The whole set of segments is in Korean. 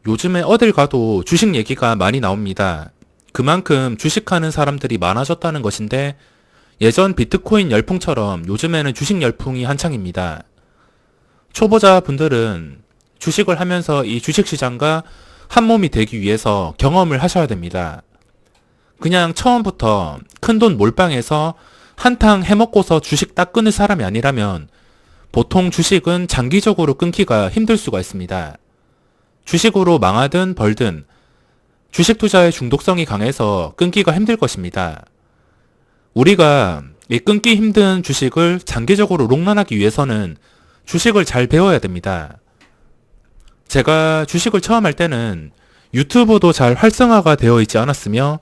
요즘에 어딜 가도 주식 얘기가 많이 나옵니다. 그만큼 주식하는 사람들이 많아졌다는 것인데 예전 비트코인 열풍처럼 요즘에는 주식 열풍이 한창입니다. 초보자 분들은 주식을 하면서 이 주식시장과 한 몸이 되기 위해서 경험을 하셔야 됩니다. 그냥 처음부터 큰돈 몰빵해서 한탕 해먹고서 주식 딱 끊을 사람이 아니라면 보통 주식은 장기적으로 끊기가 힘들 수가 있습니다. 주식으로 망하든 벌든 주식 투자의 중독성이 강해서 끊기가 힘들 것입니다. 우리가 이 끊기 힘든 주식을 장기적으로 롱런하기 위해서는 주식을 잘 배워야 됩니다. 제가 주식을 처음 할 때는 유튜브도 잘 활성화가 되어 있지 않았으며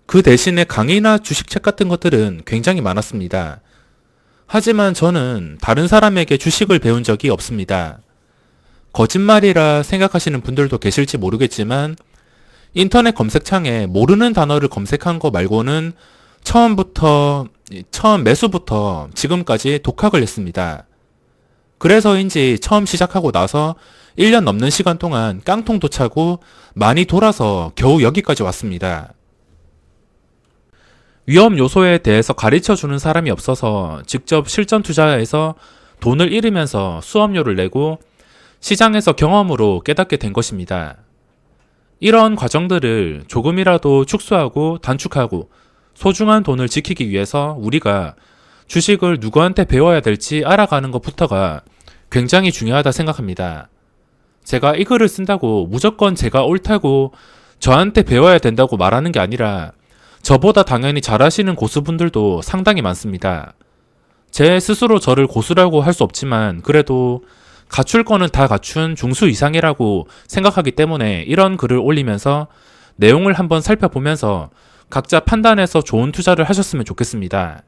그 대신에 강의나 주식책 같은 것들은 굉장히 많았습니다. 하지만 저는 다른 사람에게 주식을 배운 적이 없습니다. 거짓말이라 생각하시는 분들도 계실지 모르겠지만 인터넷 검색창에 모르는 단어를 검색한 거 말고는 처음 매수부터 지금까지 독학을 했습니다. 그래서인지 처음 시작하고 나서 1년 넘는 시간 동안 깡통도 차고 많이 돌아서 겨우 여기까지 왔습니다. 위험 요소에 대해서 가르쳐 주는 사람이 없어서 직접 실전 투자에서 돈을 잃으면서 수업료를 내고 시장에서 경험으로 깨닫게 된 것입니다. 이런 과정들을 조금이라도 축소하고 단축하고 소중한 돈을 지키기 위해서 우리가 주식을 누구한테 배워야 될지 알아가는 것부터가 굉장히 중요하다 생각합니다. 제가 이 글을 쓴다고 무조건 제가 옳다고 저한테 배워야 된다고 말하는 게 아니라 저보다 당연히 잘하시는 고수분들도 상당히 많습니다. 제 스스로 저를 고수라고 할 수 없지만 그래도 갖출 거는 다 갖춘 중수 이상이라고 생각하기 때문에 이런 글을 올리면서 내용을 한번 살펴보면서 각자 판단해서 좋은 투자를 하셨으면 좋겠습니다.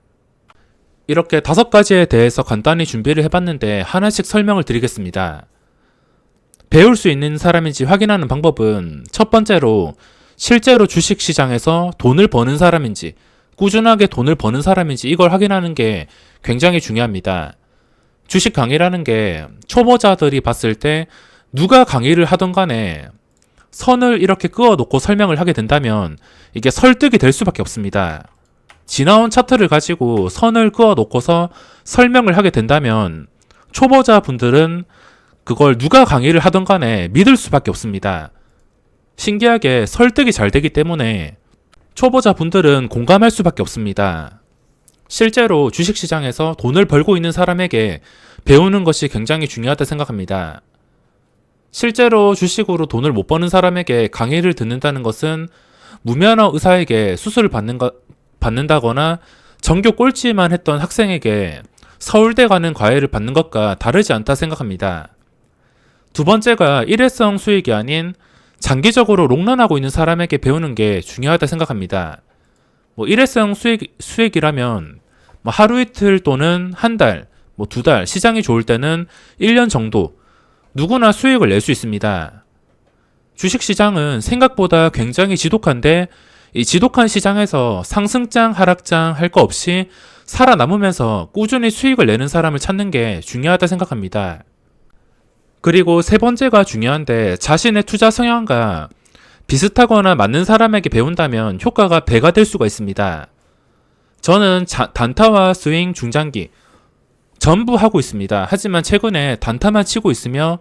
이렇게 5가지에 대해서 간단히 준비를 해봤는데 하나씩 설명을 드리겠습니다. 배울 수 있는 사람인지 확인하는 방법은 첫 번째로 실제로 주식시장에서 돈을 버는 사람인지 꾸준하게 돈을 버는 사람인지 이걸 확인하는 게 굉장히 중요합니다. 주식 강의라는 게 초보자들이 봤을 때 누가 강의를 하던 간에 선을 이렇게 그어 놓고 설명을 하게 된다면 이게 설득이 될 수밖에 없습니다. 지나온 차트를 가지고 선을 그어 놓고서 설명을 하게 된다면 초보자 분들은 그걸 누가 강의를 하던 간에 믿을 수밖에 없습니다. 신기하게 설득이 잘 되기 때문에 초보자 분들은 공감할 수밖에 없습니다. 실제로 주식시장에서 돈을 벌고 있는 사람에게 배우는 것이 굉장히 중요하다 생각합니다. 실제로 주식으로 돈을 못 버는 사람에게 강의를 듣는다는 것은 무면허 의사에게 수술을 받는다거나 전교 꼴찌만 했던 학생에게 서울대 가는 과외를 받는 것과 다르지 않다 생각합니다. 두 번째가 일회성 수익이 아닌 장기적으로 롱런하고 있는 사람에게 배우는 게 중요하다 생각합니다. 일회성 수익이라면 하루 이틀 또는 한 달, 2달, 시장이 좋을 때는 1년 정도 누구나 수익을 낼 수 있습니다. 주식시장은 생각보다 굉장히 지독한데 이 지독한 시장에서 상승장, 하락장 할 거 없이 살아남으면서 꾸준히 수익을 내는 사람을 찾는 게 중요하다 생각합니다. 그리고 세 번째가 중요한데 자신의 투자 성향과 비슷하거나 맞는 사람에게 배운다면 효과가 배가 될 수가 있습니다. 저는 단타와 스윙, 중장기 전부 하고 있습니다. 하지만 최근에 단타만 치고 있으며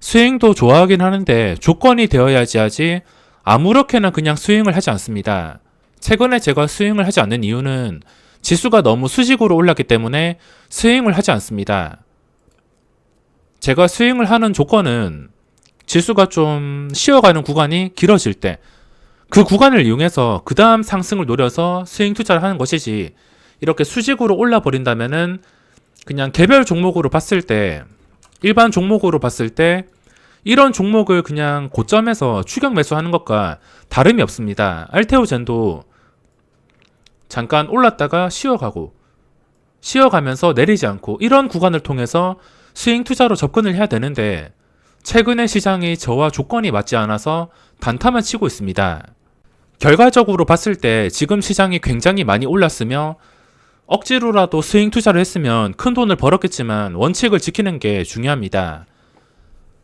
스윙도 좋아하긴 하는데 조건이 되어야지 하지 아무렇게나 그냥 스윙을 하지 않습니다. 최근에 제가 스윙을 하지 않는 이유는 지수가 너무 수직으로 올랐기 때문에 스윙을 하지 않습니다. 제가 스윙을 하는 조건은 지수가 좀 쉬어가는 구간이 길어질 때 그 구간을 이용해서 그 다음 상승을 노려서 스윙 투자를 하는 것이지 이렇게 수직으로 올라 버린다면은 그냥 개별 종목으로 봤을 때 일반 종목으로 봤을 때 이런 종목을 그냥 고점에서 추격 매수하는 것과 다름이 없습니다. 알테오젠도 잠깐 올랐다가 쉬어가면서 내리지 않고 이런 구간을 통해서 스윙 투자로 접근을 해야 되는데 최근에 시장이 저와 조건이 맞지 않아서 단타만 치고 있습니다. 결과적으로 봤을 때 지금 시장이 굉장히 많이 올랐으며 억지로라도 스윙 투자를 했으면 큰 돈을 벌었겠지만 원칙을 지키는 게 중요합니다.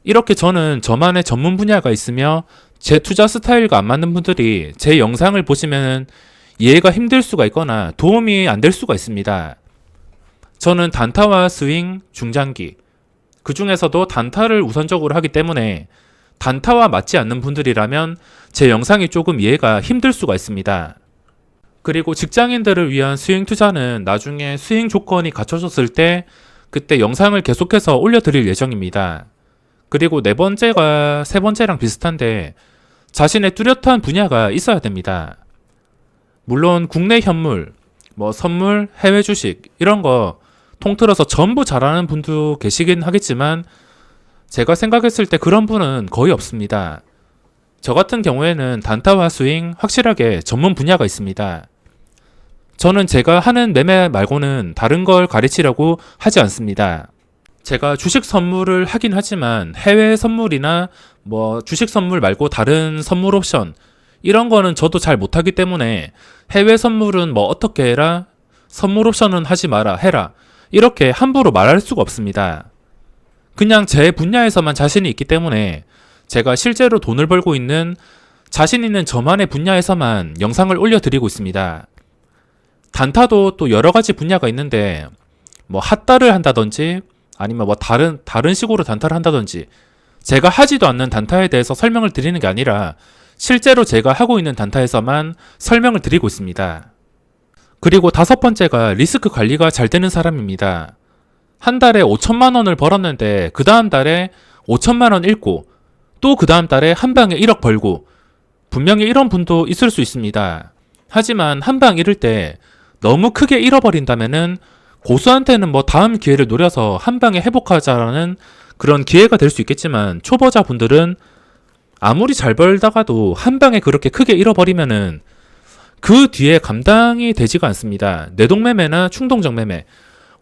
이렇게 저는 저만의 전문 분야가 있으며 제 투자 스타일과 안 맞는 분들이 제 영상을 보시면 이해가 힘들 수가 있거나 도움이 안 될 수가 있습니다. 저는 단타와 스윙, 중장기, 그 중에서도 단타를 우선적으로 하기 때문에 단타와 맞지 않는 분들이라면 제 영상이 조금 이해가 힘들 수가 있습니다. 그리고 직장인들을 위한 스윙 투자는 나중에 스윙 조건이 갖춰졌을 때 그때 영상을 계속해서 올려드릴 예정입니다. 그리고 세 번째랑 비슷한데 자신의 뚜렷한 분야가 있어야 됩니다. 물론 국내 현물, 선물, 해외 주식 이런 거 통틀어서 전부 잘하는 분도 계시긴 하겠지만 제가 생각했을 때 그런 분은 거의 없습니다. 저 같은 경우에는 단타와 스윙 확실하게 전문 분야가 있습니다. 저는 제가 하는 매매 말고는 다른 걸 가르치려고 하지 않습니다. 제가 주식 선물을 하긴 하지만 해외 선물이나 주식 선물 말고 다른 선물 옵션 이런 거는 저도 잘 못하기 때문에 해외 선물은 어떻게 해라, 선물 옵션은 하지 마라, 해라 이렇게 함부로 말할 수가 없습니다. 그냥 제 분야에서만 자신이 있기 때문에 제가 실제로 돈을 벌고 있는 자신 있는 저만의 분야에서만 영상을 올려드리고 있습니다. 단타도 또 여러 가지 분야가 있는데 핫다를 한다든지 아니면 다른 식으로 단타를 한다든지 제가 하지도 않는 단타에 대해서 설명을 드리는 게 아니라 실제로 제가 하고 있는 단타에서만 설명을 드리고 있습니다. 그리고 5번째가 리스크 관리가 잘 되는 사람입니다. 한 달에 5천만 원을 벌었는데 그 다음 달에 5천만 원 잃고 또 그 다음 달에 한 방에 1억 벌고 분명히 이런 분도 있을 수 있습니다. 하지만 한 방 잃을 때 너무 크게 잃어버린다면은 고수한테는 다음 기회를 노려서 한 방에 회복하자라는 그런 기회가 될 수 있겠지만 초보자 분들은 아무리 잘 벌다가도 한 방에 그렇게 크게 잃어버리면은 그 뒤에 감당이 되지가 않습니다. 뇌동매매나 충동적 매매,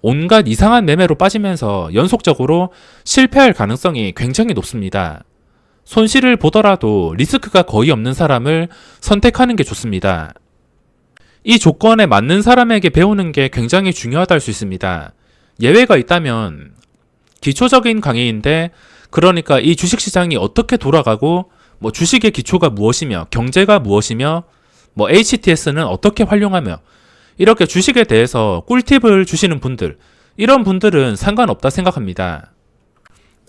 온갖 이상한 매매로 빠지면서 연속적으로 실패할 가능성이 굉장히 높습니다. 손실을 보더라도 리스크가 거의 없는 사람을 선택하는 게 좋습니다. 이 조건에 맞는 사람에게 배우는 게 굉장히 중요하다 할 수 있습니다. 예외가 있다면 기초적인 강의인데 그러니까 이 주식시장이 어떻게 돌아가고 주식의 기초가 무엇이며 경제가 무엇이며 HTS는 어떻게 활용하며 이렇게 주식에 대해서 꿀팁을 주시는 분들 이런 분들은 상관없다 생각합니다.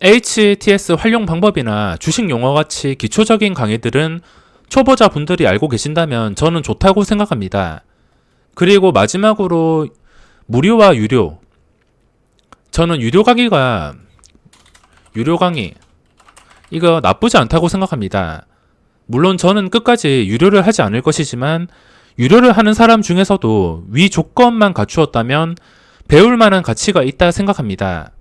HTS 활용 방법이나 주식 용어같이 기초적인 강의들은 초보자 분들이 알고 계신다면 저는 좋다고 생각합니다. 그리고 마지막으로 무료와 유료. 저는 유료 강의 이거 나쁘지 않다고 생각합니다. 물론 저는 끝까지 유료를 하지 않을 것이지만 유료를 하는 사람 중에서도 위 조건만 갖추었다면 배울 만한 가치가 있다 생각합니다.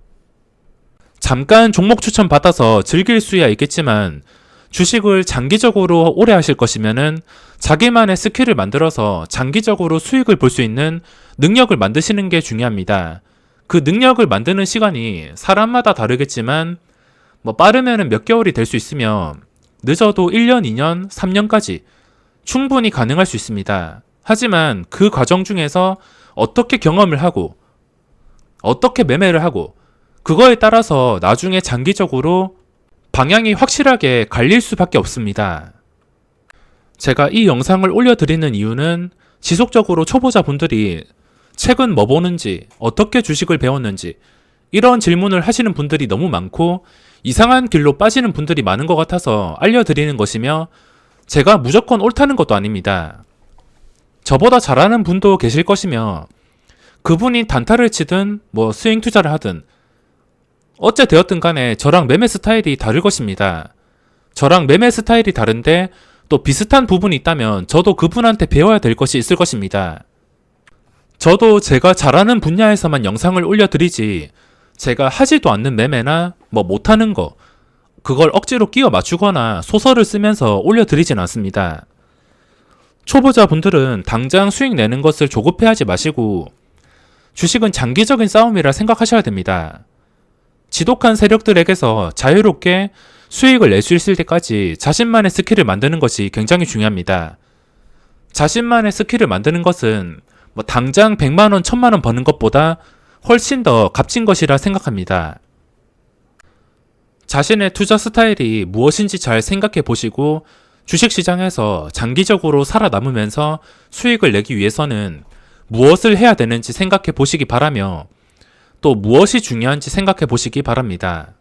잠깐 종목 추천 받아서 즐길 수야 있겠지만 주식을 장기적으로 오래 하실 것이면은 자기만의 스킬을 만들어서 장기적으로 수익을 볼 수 있는 능력을 만드시는 게 중요합니다. 그 능력을 만드는 시간이 사람마다 다르겠지만 빠르면은 몇 개월이 될 수 있으며 늦어도 1년, 2년, 3년까지 충분히 가능할 수 있습니다. 하지만 그 과정 중에서 어떻게 경험을 하고 어떻게 매매를 하고 그거에 따라서 나중에 장기적으로 방향이 확실하게 갈릴 수밖에 없습니다. 제가 이 영상을 올려드리는 이유는 지속적으로 초보자분들이 최근 뭐 보는지, 어떻게 주식을 배웠는지 이런 질문을 하시는 분들이 너무 많고 이상한 길로 빠지는 분들이 많은 것 같아서 알려드리는 것이며 제가 무조건 옳다는 것도 아닙니다. 저보다 잘하는 분도 계실 것이며 그분이 단타를 치든 스윙 투자를 하든 어째 되었든 간에 저랑 매매 스타일이 다를 것입니다. 저랑 매매 스타일이 다른데 또 비슷한 부분이 있다면 저도 그분한테 배워야 될 것이 있을 것입니다. 저도 제가 잘하는 분야에서만 영상을 올려드리지 제가 하지도 않는 매매나 못하는 거 그걸 억지로 끼워 맞추거나 소설을 쓰면서 올려드리진 않습니다. 초보자분들은 당장 수익 내는 것을 조급해하지 마시고 주식은 장기적인 싸움이라 생각하셔야 됩니다. 지독한 세력들에게서 자유롭게 수익을 낼 수 있을 때까지 자신만의 스킬을 만드는 것이 굉장히 중요합니다. 자신만의 스킬을 만드는 것은 당장 100만원, 1000만원 버는 것보다 훨씬 더 값진 것이라 생각합니다. 자신의 투자 스타일이 무엇인지 잘 생각해 보시고 주식시장에서 장기적으로 살아남으면서 수익을 내기 위해서는 무엇을 해야 되는지 생각해 보시기 바라며 또 무엇이 중요한지 생각해 보시기 바랍니다.